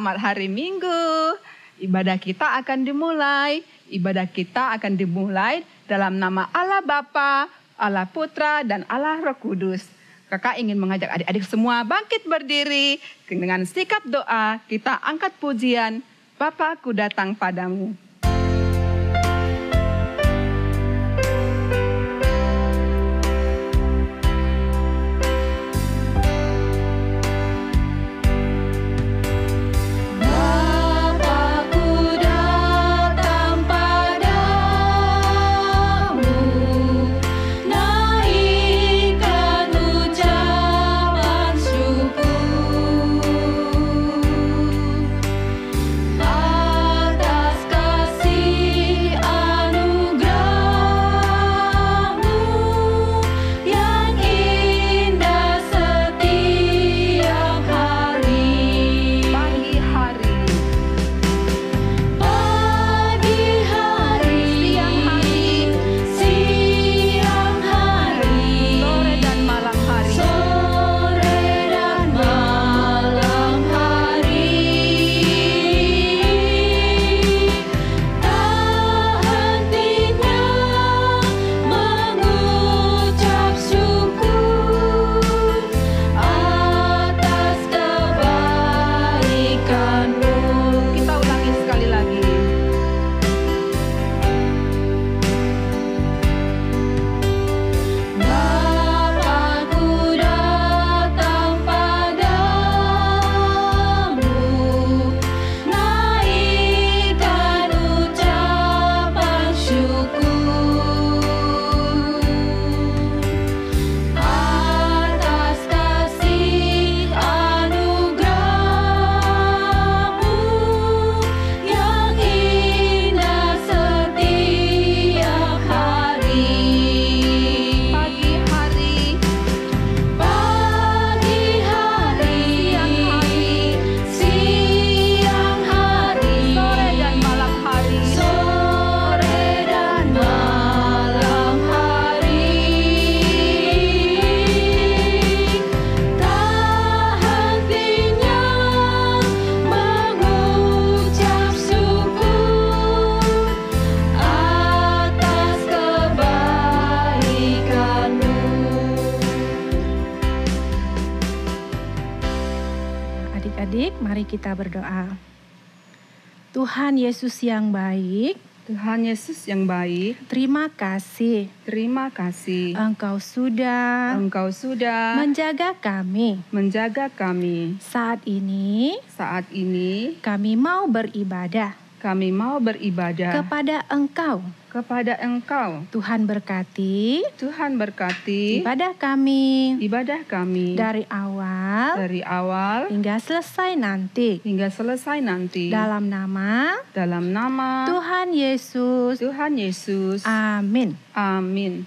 Selamat hari Minggu. Ibadah kita akan dimulai. Ibadah kita akan dimulai dalam nama Allah Bapa, Allah Putra, dan Allah Roh Kudus. Kakak ingin mengajak adik-adik semua bangkit berdiri. Dengan sikap doa, kita angkat pujian. Bapa, aku datang padamu. Adik-adik, mari kita berdoa. Tuhan Yesus yang baik, Tuhan Yesus yang baik, terima kasih. terima kasih. Engkau sudah menjaga kami. Saat ini Kami mau beribadah kepada Engkau. Tuhan berkati ibadah kami dari awal hingga selesai nanti. Dalam nama Tuhan Yesus. Amin. Amin.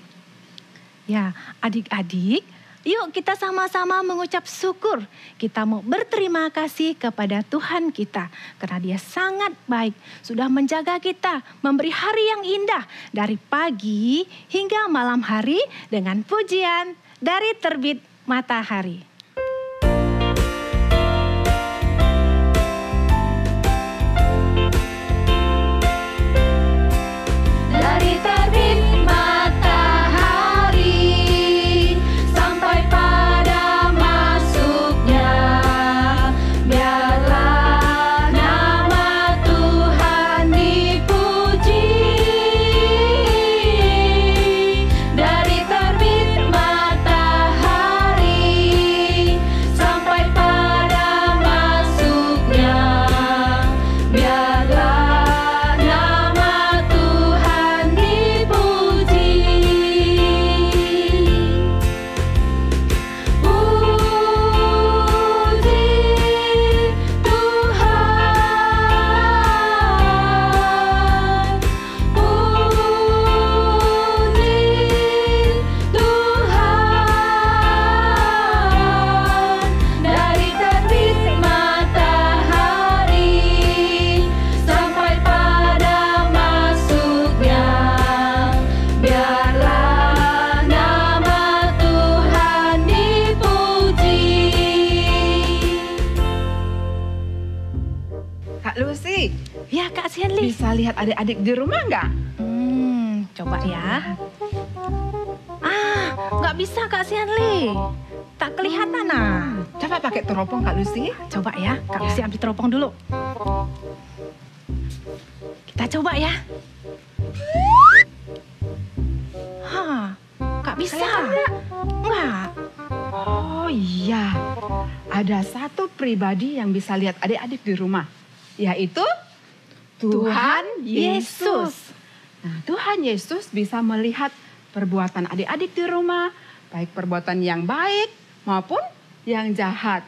Ya, adik-adik, yuk kita sama-sama mengucap syukur. Kita mau berterima kasih kepada Tuhan kita. Karena Dia sangat baik. Sudah menjaga kita. Memberi hari yang indah. Dari pagi hingga malam hari. Dengan pujian dari terbit matahari. Dari terbit matahari sampai pada masuknya, biarlah nama Tuhan dipuji. Dari terbit matahari Ya, Kak Sianli. Bisa lihat adik-adik di rumah nggak? Coba ya. Nggak bisa Kak Sianli. Tak kelihatan Coba pakai teropong Kak Lucy. Coba ya, Kak Lucy ambil teropong dulu. Kita coba ya. Nggak bisa. Nggak. Oh iya, ada satu pribadi yang bisa lihat adik-adik di rumah, yaitu Tuhan Yesus. Nah, Tuhan Yesus bisa melihat perbuatan adik-adik di rumah, baik perbuatan yang baik maupun yang jahat.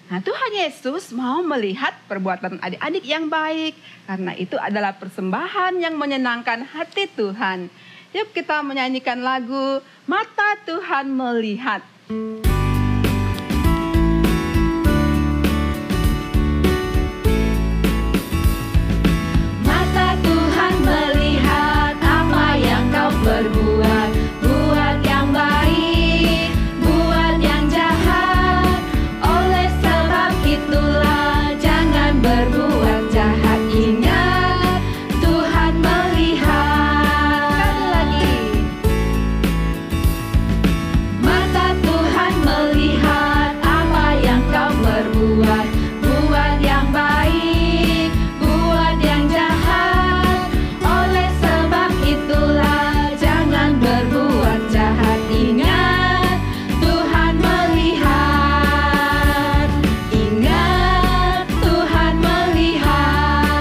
Nah, Tuhan Yesus mau melihat perbuatan adik-adik yang baik, karena itu adalah persembahan yang menyenangkan hati Tuhan. Yuk kita menyanyikan lagu Mata Tuhan Melihat. Mata Tuhan melihat apa yang kau perbuat, buat yang baik, buat yang jahat. Oleh sebab itulah jangan berbuat jahat. Ingat Tuhan melihat. Sekali lagi. Mata Tuhan melihat apa yang kau perbuat, buat yang baik, buat yang jahat. Oleh sebab itulah jangan berbuat jahat. Ingat Tuhan melihat. Ingat Tuhan melihat.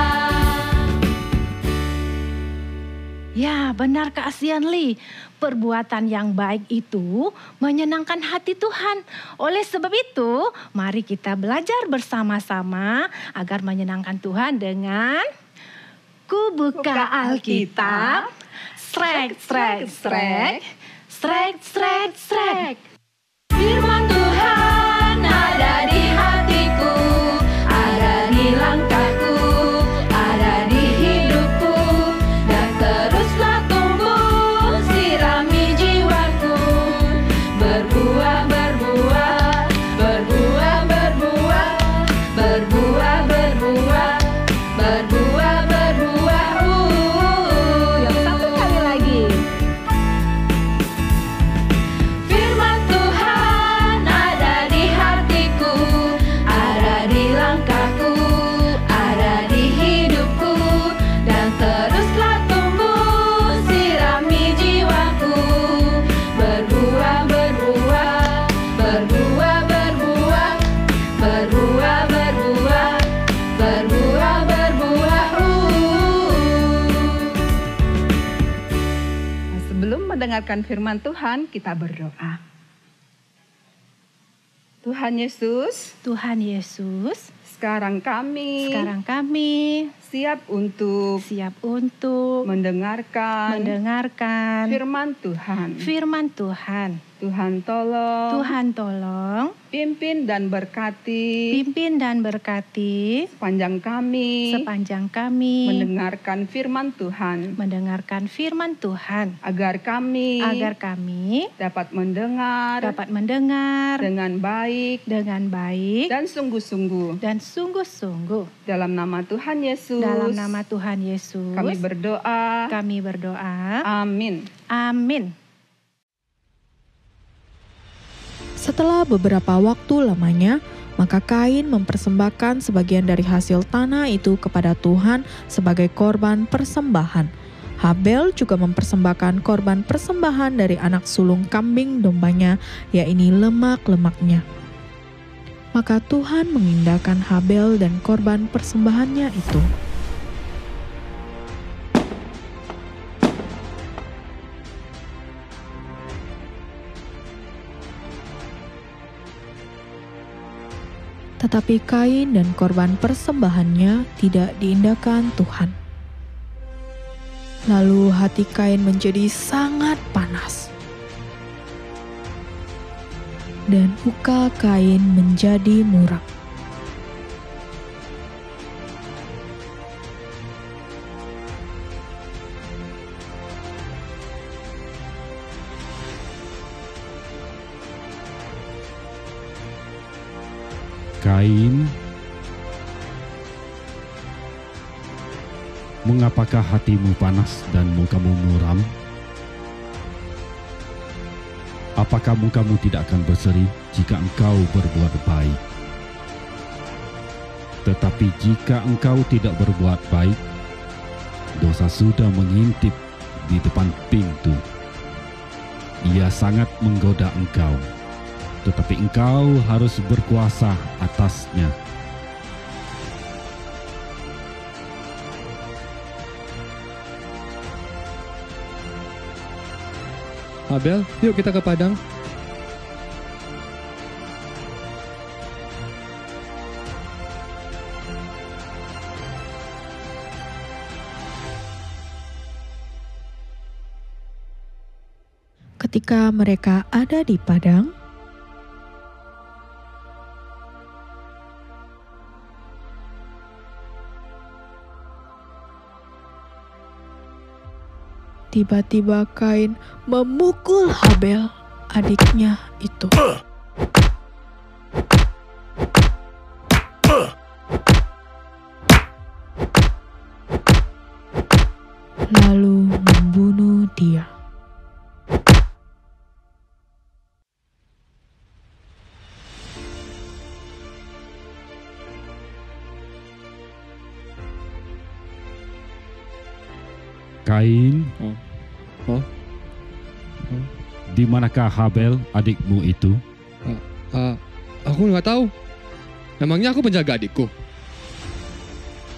Ya, benar Kak Sianli. Perbuatan yang baik itu menyenangkan hati Tuhan. Oleh sebab itu, mari kita belajar bersama-sama agar menyenangkan Tuhan dengan Ku buka Alkitab. Srek, srek, srek. Srek, srek, srek. Firman Tuhan ada di hatiku, ada di langkahku, ada di hidupku, dan teruslah tumbuh sirami jiwaku. Berbuah, berbuah, berbuah, berbuah, berbuah, berbuah, berbuah, berbuah. Satu kali lagi. Firman Tuhan ada di hatiku, ada di langkahku, ada di hidupku, dan teruslah tumbuh sirami jiwaku. Berbuah, berbuah, berbuah, berbuah, berbuah, berbuah, berbuah, berbuah. Nah, sebelum mendengarkan firman Tuhan, kita berdoa. Tuhan Yesus, Tuhan Yesus, sekarang kami siap untuk siap untuk mendengarkan firman Tuhan. firman Tuhan. Tuhan tolong pimpin dan berkati sepanjang kami mendengarkan firman Tuhan, agar kami dapat mendengar dengan baik dan sungguh-sungguh. Dalam nama Tuhan Yesus, kami berdoa. Amin. Amin. Setelah beberapa waktu lamanya, maka Kain mempersembahkan sebagian dari hasil tanah itu kepada Tuhan sebagai korban persembahan. Habel juga mempersembahkan korban persembahan dari anak sulung kambing dombanya, yaitu lemak-lemaknya. Maka Tuhan mengindahkan Habel dan korban persembahannya itu. Tetapi Kain dan korban persembahannya tidak diindahkan Tuhan. Lalu hati Kain menjadi sangat panas, dan muka Kain menjadi muram. Kain Mengapakah hatimu panas dan mukamu muram? Apakah mukamu tidak akan berseri jika engkau berbuat baik? Tetapi jika engkau tidak berbuat baik, dosa sudah mengintip di depan pintu. Ia sangat menggoda engkau, tetapi engkau harus berkuasa atasnya. Habel, yuk kita ke padang. Ketika mereka ada di padang, tiba-tiba Kain memukul Habel, adiknya itu. Lalu membunuh dia. Kain, di manakah Habel adikmu itu? Aku nggak tahu. Memangnya aku penjaga adikku?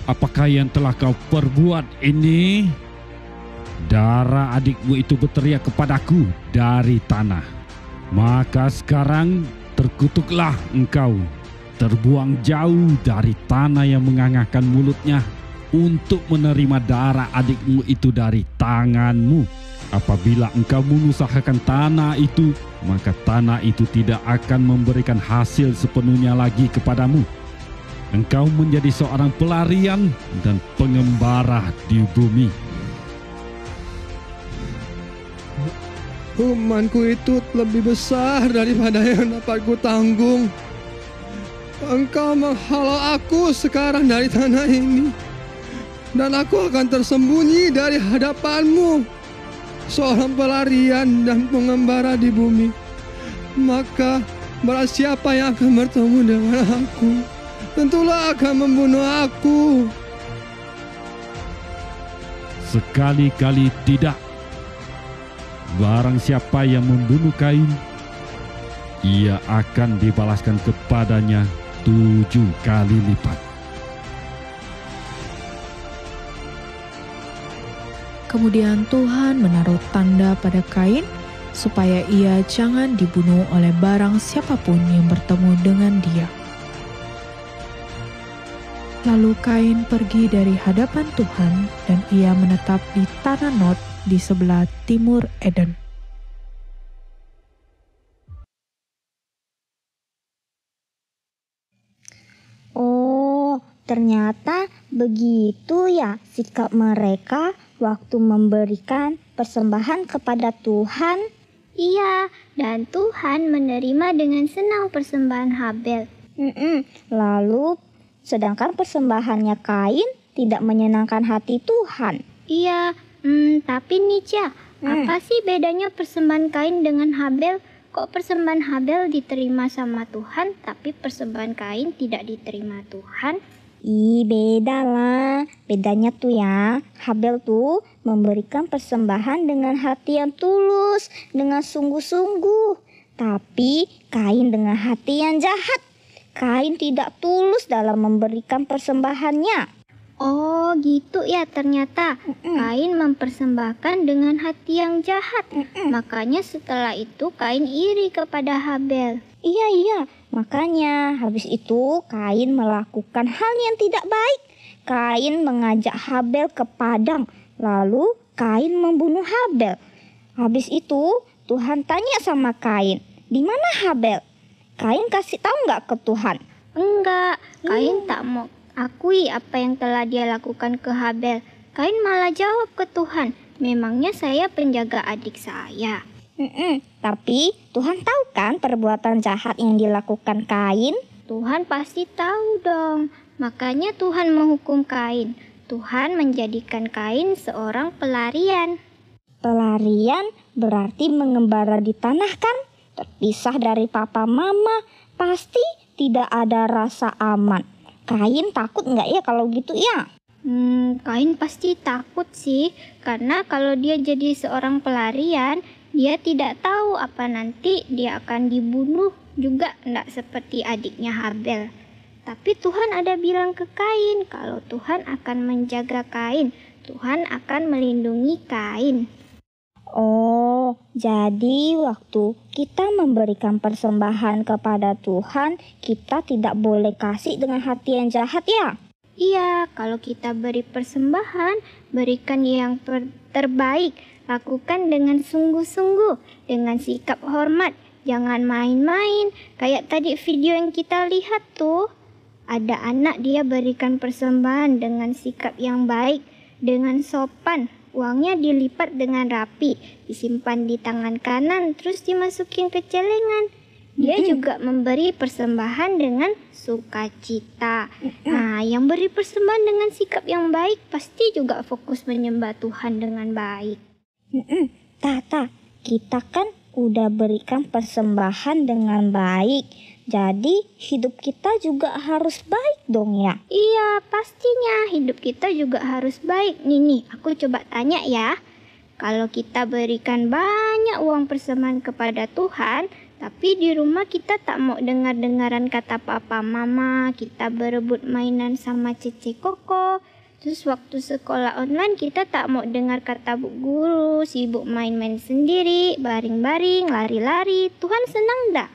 Apakah yang telah kau perbuat ini? Darah adikmu itu berteriak kepadaku dari tanah. Maka sekarang terkutuklah engkau, terbuang jauh dari tanah yang mengangahkan mulutnya untuk menerima darah adikmu itu dari tanganmu. Apabila engkau mengusahakan tanah itu, maka tanah itu tidak akan memberikan hasil sepenuhnya lagi kepadamu. Engkau menjadi seorang pelarian dan pengembara di bumi. Hukumanku itu lebih besar daripada yang dapat ku tanggung. Engkau menghalau aku sekarang dari tanah ini, dan aku akan tersembunyi dari hadapanmu, seorang pelarian dan pengembara di bumi. Maka barang siapa yang akan bertemu dengan aku, tentulah akan membunuh aku. Sekali-kali tidak. Barang siapa yang membunuh Kain, ia akan dibalaskan kepadanya 7 kali lipat. Kemudian Tuhan menaruh tanda pada Kain supaya ia jangan dibunuh oleh barang siapapun yang bertemu dengan dia. Lalu Kain pergi dari hadapan Tuhan dan ia menetap di tanah Nod di sebelah timur Eden. Oh, ternyata begitu ya sikap mereka waktu memberikan persembahan kepada Tuhan. Iya, dan Tuhan menerima dengan senang persembahan Habel. Lalu, sedangkan persembahannya Kain tidak menyenangkan hati Tuhan. Iya, tapi Nica, apa sih bedanya persembahan Kain dengan Habel? Kok persembahan Habel diterima sama Tuhan, tapi persembahan Kain tidak diterima Tuhan? Beda lah. Bedanya tuh ya, Habel tuh memberikan persembahan dengan hati yang tulus, dengan sungguh-sungguh. Tapi Kain dengan hati yang jahat. Kain tidak tulus dalam memberikan persembahannya. Oh gitu ya ternyata. Kain mempersembahkan dengan hati yang jahat. Makanya setelah itu Kain iri kepada Habel. Iya. Makanya habis itu Kain melakukan hal yang tidak baik. Kain mengajak Habel ke padang. Lalu Kain membunuh Habel. Habis itu Tuhan tanya sama Kain, di mana Habel? Kain kasih tahu nggak ke Tuhan? Enggak, Kain tak mau akui apa yang telah dia lakukan ke Habel. Kain malah jawab ke Tuhan, memangnya saya penjaga adik saya. Tapi Tuhan tahu kan perbuatan jahat yang dilakukan Kain? Tuhan pasti tahu dong, makanya Tuhan menghukum Kain. Tuhan menjadikan Kain seorang pelarian. Pelarian berarti mengembara di tanah kan? Terpisah dari papa mama, pasti tidak ada rasa aman. Kain takut nggak ya kalau gitu ya? Kain pasti takut sih, karena kalau dia jadi seorang pelarian, dia tidak tahu apa nanti dia akan dibunuh juga, enggak seperti adiknya Habel. Tapi Tuhan ada bilang ke Kain kalau Tuhan akan menjaga Kain, Tuhan akan melindungi Kain. Oh, jadi waktu kita memberikan persembahan kepada Tuhan, kita tidak boleh kasih dengan hati yang jahat ya? Iya, kalau kita beri persembahan, berikan yang terbaik. Lakukan dengan sungguh-sungguh, dengan sikap hormat. Jangan main-main. Kayak tadi video yang kita lihat tuh. Ada anak dia berikan persembahan dengan sikap yang baik, dengan sopan. Uangnya dilipat dengan rapi, disimpan di tangan kanan, terus dimasukin ke celengan. Dia juga memberi persembahan dengan sukacita. Nah, yang beri persembahan dengan sikap yang baik pasti juga fokus menyembah Tuhan dengan baik. Tata, kita kan udah berikan persembahan dengan baik. Jadi hidup kita juga harus baik dong ya? Iya, pastinya hidup kita juga harus baik. Nih, aku coba tanya ya. Kalau kita berikan banyak uang persembahan kepada Tuhan, tapi di rumah kita tak mau dengar-dengaran kata papa mama, kita berebut mainan sama cece koko. Terus waktu sekolah online kita tak mau dengar kata bu guru, sibuk main-main sendiri, baring-baring, lari-lari. Tuhan senang enggak?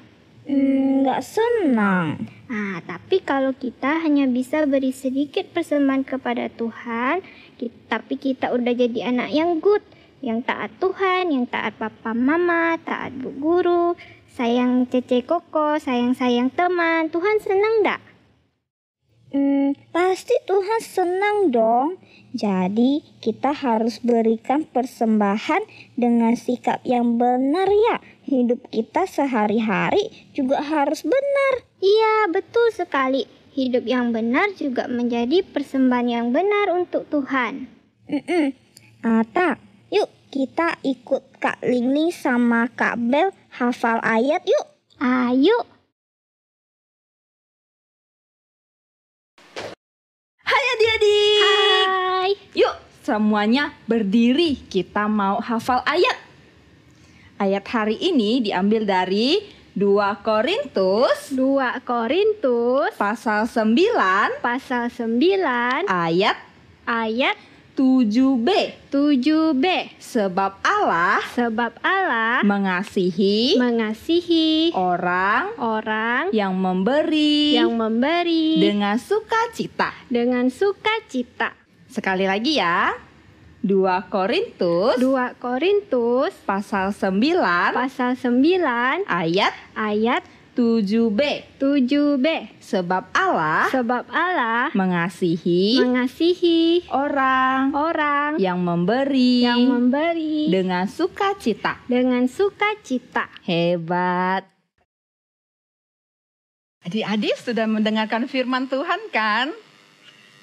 Nggak senang. Nah, tapi kalau kita hanya bisa beri sedikit persembahan kepada Tuhan, tapi kita udah jadi anak yang good, yang taat Tuhan, yang taat papa mama, taat bu guru, sayang cece koko, sayang-sayang teman, Tuhan senang enggak? Pasti Tuhan senang dong. Jadi kita harus berikan persembahan dengan sikap yang benar ya. Hidup kita sehari-hari juga harus benar. Iya, betul sekali. Hidup yang benar juga menjadi persembahan yang benar untuk Tuhan. Ata, yuk kita ikut Kak Lingling sama Kak Bel hafal ayat yuk. Ayo. Hai adik-adik. Hai. Yuk semuanya berdiri, kita mau hafal ayat. Ayat hari ini diambil dari 2 Korintus pasal 9 ayat 7b. Sebab Allah mengasihi orang yang memberi dengan sukacita. Sekali lagi ya. 2 Korintus pasal 9 ayat 7b. Sebab Allah mengasihi orang yang memberi dengan sukacita. Hebat. Adik-adik sudah mendengarkan firman Tuhan kan?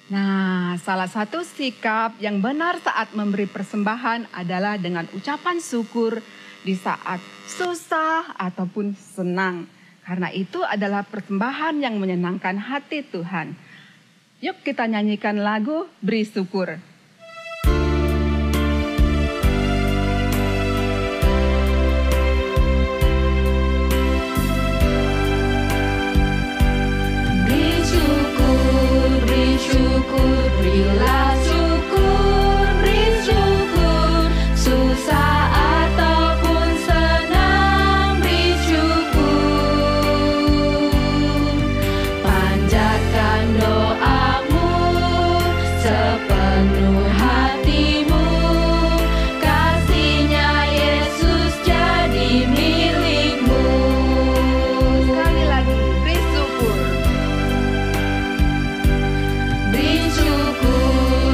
Nah, salah satu sikap yang benar saat memberi persembahan adalah dengan ucapan syukur di saat susah ataupun senang. Karena itu adalah persembahan yang menyenangkan hati Tuhan. Yuk kita nyanyikan lagu Beri Syukur. Berilah syukur, beri syukur, susah ataupun senang, beri syukur. Panjatkan doamu sepenuh hatimu, kasih-Nya Yesus jadi milikmu. Sekali lagi, beri syukur. Beri syukur,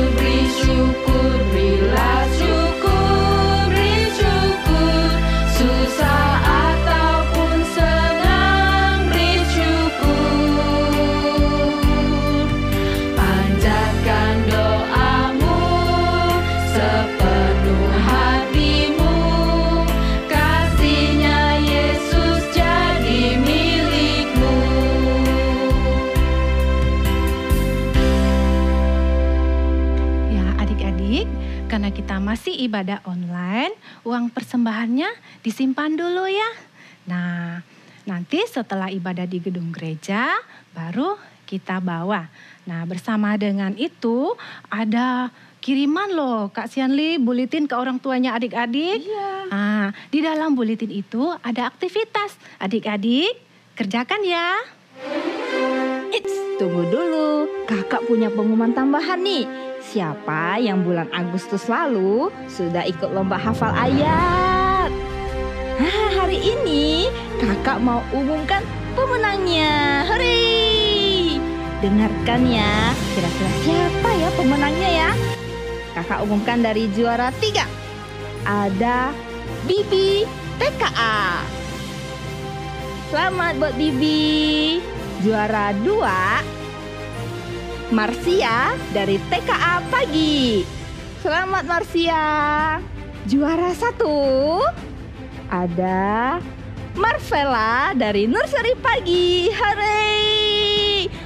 berilah syukur, beri syukur, susah ataupun senang, beri syukur. Panjatkan doa adik-adik, karena kita masih ibadah online, uang persembahannya disimpan dulu ya. Nah, nanti setelah ibadah di gedung gereja, baru kita bawa. Nah, bersama dengan itu ada kiriman loh, Kak Sianli, buletin ke orang tuanya adik-adik. Iya. Nah, di dalam buletin itu ada aktivitas. Adik-adik, kerjakan ya. Tunggu dulu, kakak punya pengumuman tambahan nih. Siapa yang bulan Agustus lalu sudah ikut lomba hafal ayat? Hari ini kakak mau umumkan pemenangnya. Hore! Dengarkan ya, kira-kira siapa ya pemenangnya ya? Kakak umumkan dari juara 3. Ada Bibi TKA. Selamat buat Bibi. Juara 2, Marsia dari TKA Pagi. Selamat Marsia. Juara 1, ada Marvela dari Nursery Pagi. Hore!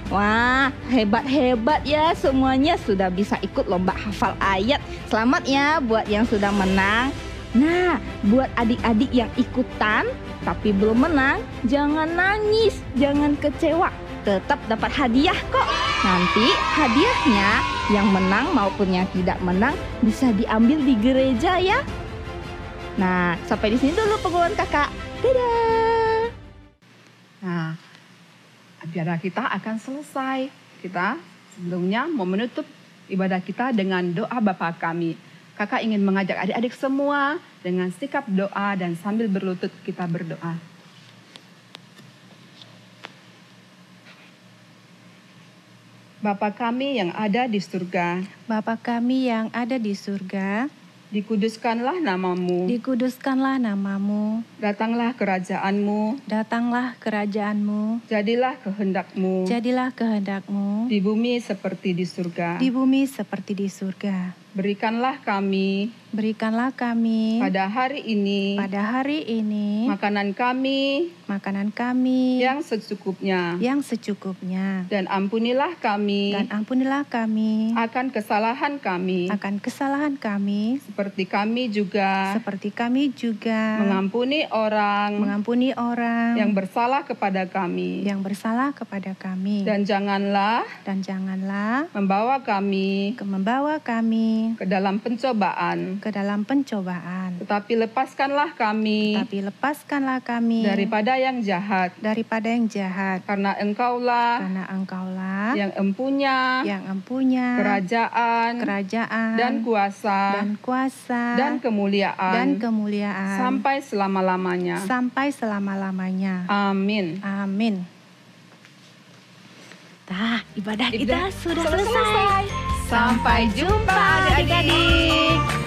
Wah, hebat-hebat ya, semuanya sudah bisa ikut lomba hafal ayat. Selamat ya buat yang sudah menang. Nah, buat adik-adik yang ikutan tapi belum menang, jangan nangis, jangan kecewa. Tetap dapat hadiah kok. Nanti hadiahnya yang menang maupun yang tidak menang bisa diambil di gereja ya. Nah, sampai di sini dulu pengumuman kakak. Dadah. Nah, ibadah kita akan selesai. Kita sebelumnya mau menutup ibadah kita dengan doa Bapa kami. Kakak ingin mengajak adik-adik semua dengan sikap doa dan sambil berlutut kita berdoa. Bapa kami yang ada di surga, Bapa kami yang ada di surga, dikuduskanlah namamu, dikuduskanlah namamu, datanglah kerajaanmu, datanglah kerajaanmu, jadilah kehendakmu, jadilah kehendakmu, di bumi seperti di surga. di bumi seperti di surga. Berikanlah kami Berikanlah kami pada hari ini pada hari ini makanan kami makanan kami yang secukupnya, yang secukupnya. dan ampunilah kami Dan ampunilah kami akan kesalahan kami, akan kesalahan kami, seperti kami juga seperti kami juga mengampuni orang mengampuni orang yang bersalah kepada kami. yang bersalah kepada kami. Dan janganlah janganlah membawa kami membawa kami ke dalam pencobaan, ke dalam pencobaan, tetapi lepaskanlah kami tapi lepaskanlah kami daripada yang jahat. daripada yang jahat. Karena Engkaulah Karena Engkaulah yang empunya yang empunya kerajaan kerajaan dan kuasa dan kuasa dan kemuliaan sampai selama-lamanya. sampai selama-lamanya. Amin. Amin. Nah, ibadah kita Ibadah sudah selesai. selesai. Sampai jumpa adik-adik.